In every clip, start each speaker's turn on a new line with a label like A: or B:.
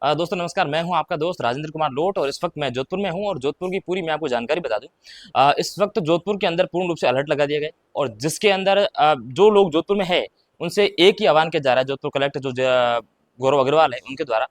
A: दोस्तों नमस्कार, मैं हूं आपका दोस्त राजेंद्र कुमार लोट और इस वक्त मैं जोधपुर में हूं और जोधपुर की पूरी मैं आपको जानकारी बता दूं। इस वक्त जोधपुर के अंदर पूर्ण रूप से अलर्ट लगा दिया गया है और जिसके अंदर जो लोग जोधपुर में है उनसे एक ही आह्वान किया जा रहा है, जोधपुर कलेक्टर गौरव अग्रवाल है उनके द्वारा,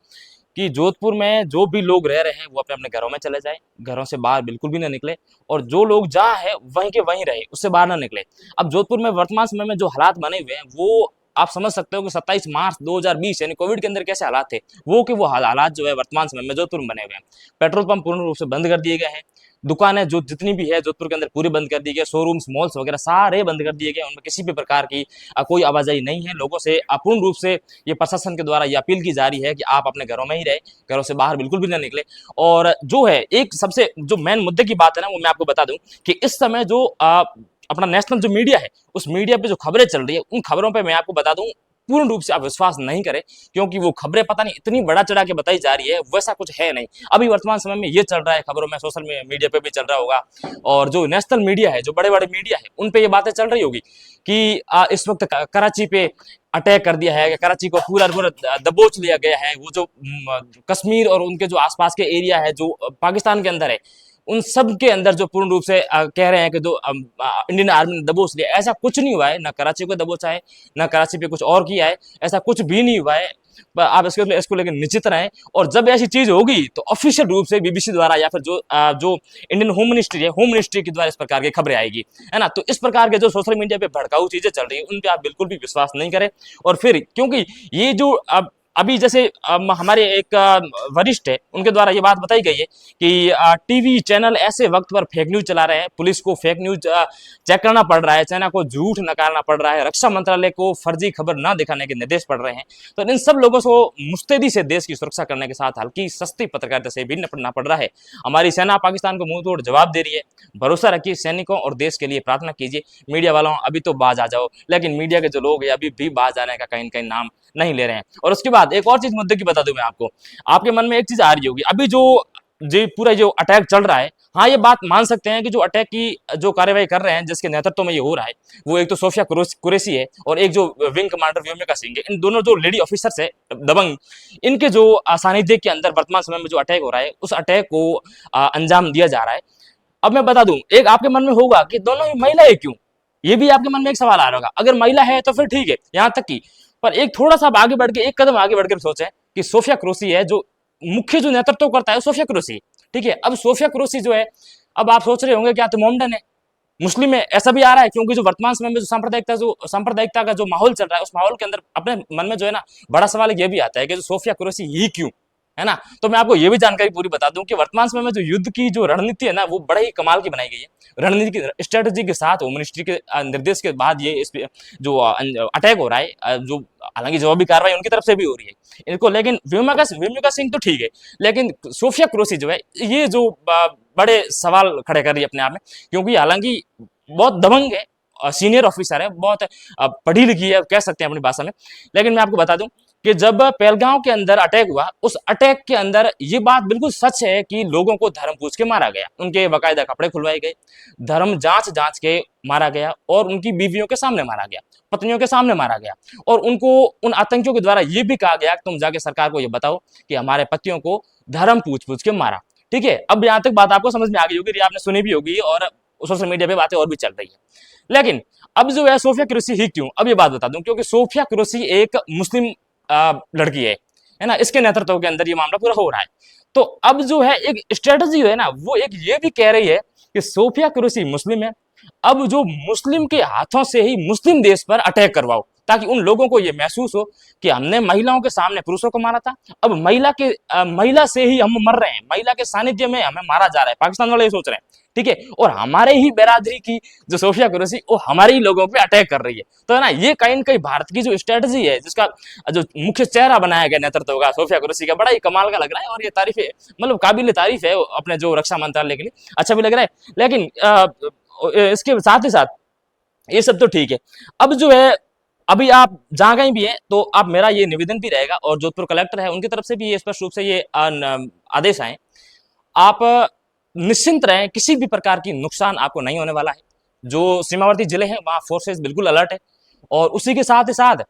A: कि जोधपुर में जो भी लोग रह रहे हैं वो अपने अपने घरों में चले जाएं, घरों से बाहर बिल्कुल भी ना निकले और जो लोग जहाँ है वहीं के वहीं रहे, उससे बाहर ना निकले। अब जोधपुर में वर्तमान समय में जो हालात बने हुए हैं वो आप समझ सकते हो कि 27 मार्च 2020 यानी कोविड के अंदर कैसे हालात थे, वो हालात जो है वर्तमान समय में जोधपुर में बने हुए हैं। पेट्रोल पंप पूर्ण रूप से बंद कर दिए गए हैं, दुकानें जो जितनी भी है जोधपुर के अंदर पूरी बंद कर दी गई, शोरूम्स मॉल्स वगैरह सारे बंद कर दिए गए, उनमें किसी भी प्रकार की कोई आवाजाही नहीं है। लोगों से पूर्ण रूप से ये प्रशासन के द्वारा ये अपील की जा रही है कि आप अपने घरों में ही रहे, घरों से बाहर बिल्कुल भी ना निकले। और जो है एक सबसे जो मेन मुद्दे की बात है ना, वो मैं आपको बता दूं कि इस समय जो अपना नेशनल जो मीडिया है उस मीडिया पे जो खबरें चल रही है उन खबरों पे मैं आपको बता दूं पूर्ण रूप से आप विश्वास नहीं करें, क्योंकि वो खबरें पता नहीं इतनी बड़ा चढ़ा के बताई जा रही है, वैसा कुछ है नहीं। अभी वर्तमान समय में ये चल रहा है खबरों में, सोशल मीडिया पे भी चल रहा होगा और जो नेशनल मीडिया है, जो बड़े बड़े मीडिया है, उन पे ये बातें चल रही होगी कि इस वक्त कराची पे अटैक कर दिया है, कराची को पूरा पूरा दबोच लिया गया है। वो जो कश्मीर और उनके जो आसपास के एरिया है जो पाकिस्तान के अंदर है, उन सब के अंदर जो पूर्ण रूप से कह रहे हैं कि जो इंडियन आर्मी ने दबोच लिया, ऐसा कुछ नहीं हुआ है। ना कराची को दबोचा है, ना कराची पे कुछ और किया है, ऐसा कुछ भी नहीं हुआ है। आप इसको लेकर निश्चित रहें और जब ऐसी चीज होगी तो ऑफिशियल रूप से बीबीसी द्वारा या फिर जो इंडियन होम मिनिस्ट्री है, होम मिनिस्ट्री के द्वारा इस प्रकार की खबरें आएगी, है ना। तो इस प्रकार के जो सोशल मीडिया पे भड़काऊ चीजें चल रही है उन पे आप बिल्कुल भी विश्वास नहीं करें। और फिर क्योंकि ये जो अभी जैसे हमारे एक वरिष्ठ है उनके द्वारा ये बात बताई गई है कि टीवी चैनल ऐसे वक्त पर फेक न्यूज चला रहे हैं, पुलिस को फेक न्यूज चेक करना पड़ रहा है, सेना को झूठ नकारना पड़ रहा है, रक्षा मंत्रालय को फर्जी खबर न दिखाने के निर्देश पड़ रहे हैं। तो इन सब लोगों को मुस्तैदी से देश की सुरक्षा करने के साथ हल्की सस्ती पत्रकारिता से भी निपटना पड़ रहा है। हमारी सेना पाकिस्तान को मुंह तोड़ जवाब दे रही है। भरोसा रखिए सैनिकों और देश के लिए प्रार्थना कीजिए। मीडिया वालों अभी तो बाज आ जाओ, लेकिन मीडिया के जो लोग हैं अभी भी बाज आने का कहीं न कहीं नाम नहीं ले रहे हैं। और उसके बाद एक और चीज मुद्दे की बता दूं मैं आपको, आपके मन में एक चीज आ रही होगी, अभी जो पूरा जो अटैक चल रहा है, हाँ ये बात मान सकते हैं कि जो अटैक की जो कार्रवाई कर रहे हैं, जिसके नेतृत्व में ये हो रहा है, वो एक तो सोफिया कुरैशी है और एक जो विंग कमांडर व्योमिका सिंह है। इन दोनों जो लेडी ऑफिसर्स है दबंग, इनके जो सानिध्य के अंदर वर्तमान समय में जो अटैक हो रहा है उस अटैक को अंजाम दिया जा रहा है। अब मैं बता दूं, एक आपके मन में होगा कि दोनों ही महिला है क्यों, ये भी आपके मन में एक सवाल आ रहा होगा। अगर महिला है तो फिर ठीक है, यहां तक की, पर एक थोड़ा सा आगे बढ़ के, एक कदम आगे बढ़कर सोचें कि सोफिया कुरैशी है जो मुख्य जो नेतृत्व करता है, सोफिया कुरैशी, ठीक है। अब सोफिया कुरैशी जो है, अब आप सोच रहे होंगे क्या तो मोमडन है, मुस्लिम है, ऐसा भी आ रहा है, क्योंकि जो वर्तमान समय में जो सांप्रदायिकता का जो माहौल चल रहा है उस माहौल के अंदर अपने मन में जो है ना बड़ा सवाल ये भी आता है कि जो सोफिया कुरैशी ही क्यों, है ना। तो मैं आपको ये भी जानकारी पूरी बता दूं कि वर्तमान समय में जो युद्ध की जो रणनीति है ना वो बड़े ही कमाल की बनाई गई है। रणनीति की स्ट्रेटेजी के साथ होम मिनिस्ट्री के निर्देश के बाद ये जो अटैक हो रहा है, जो हालांकि जवाबी कार्रवाई उनकी तरफ से भी हो रही है इनको, लेकिन व्योमिका सिंह तो ठीक है, लेकिन सोफिया कुरैशी जो है ये जो बड़े सवाल खड़े कर रही है अपने आप में, क्योंकि हालांकि बहुत दबंग है, सीनियर ऑफिसर है, बहुत पढ़ी लिखी है कह सकते हैं अपनी भाषा में। लेकिन मैं आपको बता दूं कि जब पहलगांव के अंदर अटैक हुआ, उस अटैक के अंदर ये बात बिल्कुल सच है कि लोगों को धर्म पूछ के मारा गया, उनके बाकायदा कपड़े खुलवाए गए, धर्म जांच के मारा गया और उनकी बीवियों के सामने मारा गया, पत्नियों के सामने मारा गया। और उनको उन आतंकियों के द्वारा ये भी कहा गया कि तुम जाके सरकार को ये बताओ कि हमारे पतियों को धर्म पूछ के मारा, ठीक है। अब यहाँ तक बात आपको समझ में आ गई होगी, आपने सुनी भी होगी और सोशल मीडिया पे बातें और भी चल रही है। लेकिन अब जो है सोफिया कुरैशी ही क्यों, अब ये बात बता दूं, क्योंकि सोफिया कुरैशी एक मुस्लिम लड़की है ना, इसके नेतृत्व के अंदर ये मामला पूरा हो रहा है। तो अब जो है एक स्ट्रेटजी है ना, वो एक ये भी कह रही है कि सोफिया कुरैशी मुस्लिम है, अब जो मुस्लिम के हाथों से ही मुस्लिम देश पर अटैक करवाओ, ताकि उन लोगों को ये महसूस हो कि हमने महिलाओं के सामने पुरुषों को मारा था, अब महिला से ही हम मर रहे हैं, महिला के सानिध्य में हमें मारा जा रहा है, पाकिस्तान वाले ये सोच रहे हैं, ठीक है। और हमारे ही बिरादरी की जो सोफिया कुरैशी वो हमारे ही लोगों पे अटैक कर रही है। तो है ना, ये कहीं न कहीं भारत की जो स्ट्रेटजी है, जिसका जो मुख्य चेहरा बनाया गया नेतृत्व का सोफिया कुरैशी का, बड़ा ही कमाल का लग रहा है और ये तारीफ है, मतलब काबिल तारीफ है अपने जो रक्षा मंत्रालय के लिए, अच्छा भी लग रहा है। लेकिन इसके साथ ही साथ ये सब तो ठीक है, अब जो है अभी आप जहां कहीं भी हैं तो आप, मेरा ये निवेदन भी रहेगा और जोधपुर कलेक्टर है उनकी तरफ से भी ये स्पष्ट रूप से ये आदेश आए, आप निश्चिंत रहें, किसी भी प्रकार की नुकसान आपको नहीं होने वाला है। जो सीमावर्ती जिले हैं वहां फोर्सेस बिल्कुल अलर्ट है और उसी के साथ ही साथ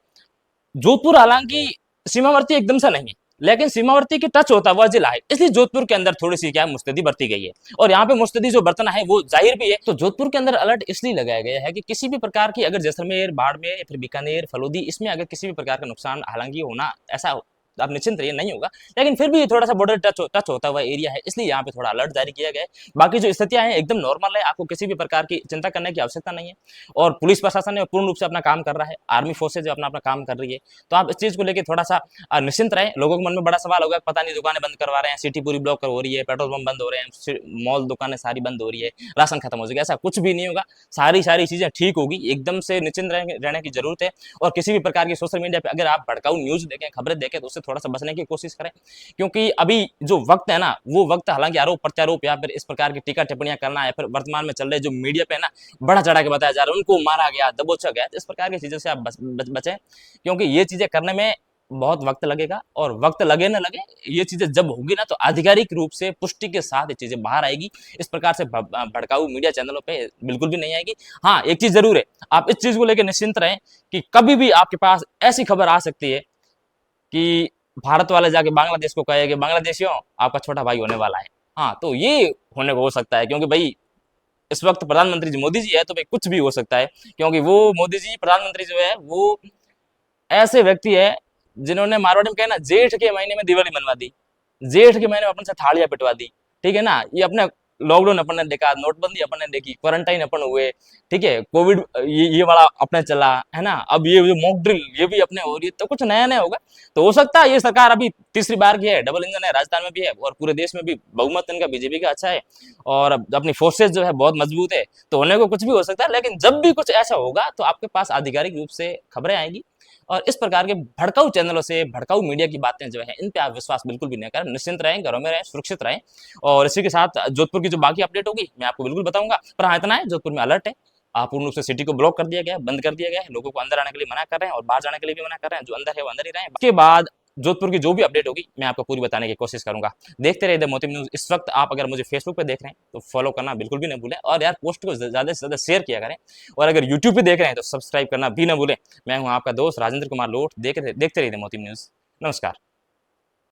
A: जोधपुर हालांकि सीमावर्ती एकदम से नहीं है, लेकिन सीमावर्ती के टच होता हुआ जिला है, इसलिए जोधपुर के अंदर थोड़ी सी क्या मुस्तैदी बरती गई है। और यहाँ पे मुस्तैदी जो बरतना है वो जाहिर भी है। तो जोधपुर के अंदर अलर्ट इसलिए लगाया गया है कि किसी भी प्रकार की अगर जैसलमेर, बाड़मेर या फिर बीकानेर, फलोदी, इसमें अगर किसी भी प्रकार का नुकसान, हालांकि होना ऐसा आप निश्चिंत रहिए नहीं होगा, लेकिन फिर भी ये थोड़ा सा बॉर्डर टच होता हुआ एरिया है, इसलिए यहाँ पे थोड़ा अलर्ट जारी किया गया है। बाकी जो स्थितियां हैं एकदम नॉर्मल है, आपको किसी भी प्रकार की चिंता करने की आवश्यकता नहीं है। और पुलिस प्रशासन ने पूर्ण रूप से अपना काम कर रहा है, आर्मी फोर्सेज अपना अपना काम कर रही है। तो आप इस चीज को लेकर थोड़ा सा निश्चिंत रहें। लोगों के मन में बड़ा सवाल होगा, पता नहीं दुकानें बंद करवा रहे हैं, सिटी पूरी ब्लॉक हो रही है, पेट्रोल पंप बंद हो रहे हैं, मॉल दुकानें सारी बंद हो रही है, राशन खत्म हो जाएगा। ऐसा कुछ भी नहीं होगा, सारी सारी चीजें ठीक होगी, एकदम से निश्चिंत रहने की जरूरत है। और किसी भी प्रकार की सोशल मीडिया पे अगर आप भड़काऊ न्यूज देखें, खबरें देखें, तो उससे थोड़ा सा बचने की कोशिश करें। क्योंकि अभी जो वक्त है ना, वो वक्त हालांकि आरोप प्रत्यारोप या फिर इस प्रकार की टीका टिप्पणियां करना, या फिर वर्तमान में चल रहे जो मीडिया पे ना बड़ा चढ़ा के बताया जा रहा है, उनको मारा गया, दबोचा गया, तो इस प्रकार की चीजों से आप बचें। क्योंकि ये चीजें करने में बहुत वक्त लगेगा, और वक्त लगे ना लगे, ये चीजें जब होगी ना तो आधिकारिक रूप से पुष्टि के साथ ये चीजें बाहर आएगी। इस प्रकार से भड़काऊ मीडिया चैनलों पे बिल्कुल भी नहीं आएगी। हाँ, एक चीज जरूर है, आप इस चीज को लेकर निश्चिंत रहें कि कभी भी आपके पास ऐसी खबर आ सकती है कि भारत वाले जाके बांग्लादेश को कहे कि बांग्लादेशियों, आपका छोटा भाई होने वाला है। हाँ, तो ये होने को हो सकता है, क्योंकि भाई इस वक्त प्रधानमंत्री जी मोदी जी है, तो भाई कुछ भी हो सकता है। क्योंकि वो मोदी जी प्रधानमंत्री जो है वो ऐसे व्यक्ति है जिन्होंने, मारवाड़ी में कहना, जेठ के महीने में दिवाली मनवा दी, जेठ के महीने में अपन से थालियां पिटवा दी। ठीक है ना, ये अपने लॉकडाउन अपन ने देखा, नोटबंदी अपन ने देखी, क्वारंटाइन अपन हुए, ठीक है, कोविड ये वाला अपने चला है ना, अब ये जो मॉक ड्रिल ये भी अपने हो रही है, तो कुछ नया नया होगा। तो हो सकता है ये सरकार अभी तीसरी बार की है, डबल इंजन है, राजस्थान में भी है और पूरे देश में भी बहुमत इनका बीजेपी का अच्छा है, और अपनी फोर्सेज जो है बहुत मजबूत है। तो होने को कुछ भी हो सकता है, लेकिन जब भी कुछ ऐसा होगा तो आपके पास आधिकारिक रूप से खबरें आएंगी। और इस प्रकार के भड़काऊ चैनलों से, भड़काऊ मीडिया की बातें जो है, इन पे आप विश्वास बिल्कुल भी नहीं करें। निश्चिंत रहें, घरों में रहें, सुरक्षित रहें। और इसी के साथ जोधपुर की जो बाकी अपडेट होगी मैं आपको बिल्कुल बताऊंगा। पर हाँ, इतना है, जोधपुर में अलर्ट है, पूर्ण रूप से सिटी को ब्लॉक कर दिया गया है, बंद कर दिया गया है, लोगों को अंदर आने के लिए मना कर रहे हैं और बाहर जाने के लिए भी मना कर रहे हैं। जो अंदर है वो अंदर ही रहे। उसके बाद जोधपुर की जो भी अपडेट होगी मैं आपको पूरी बताने की कोशिश करूंगा। देखते रहिए द मोटिव न्यूज। इस वक्त आप अगर मुझे फेसबुक पे देख रहे हैं तो फॉलो करना बिल्कुल भी ना भूलें, और यार पोस्ट को ज्यादा से ज्यादा शेयर किया करें। और अगर यूट्यूब पे देख रहे हैं तो सब्सक्राइब करना भी ना भूलें। मैं हूं आपका दोस्त राजेंद्र कुमार लोट, देखते रहिए द मोटिव न्यूज। नमस्कार।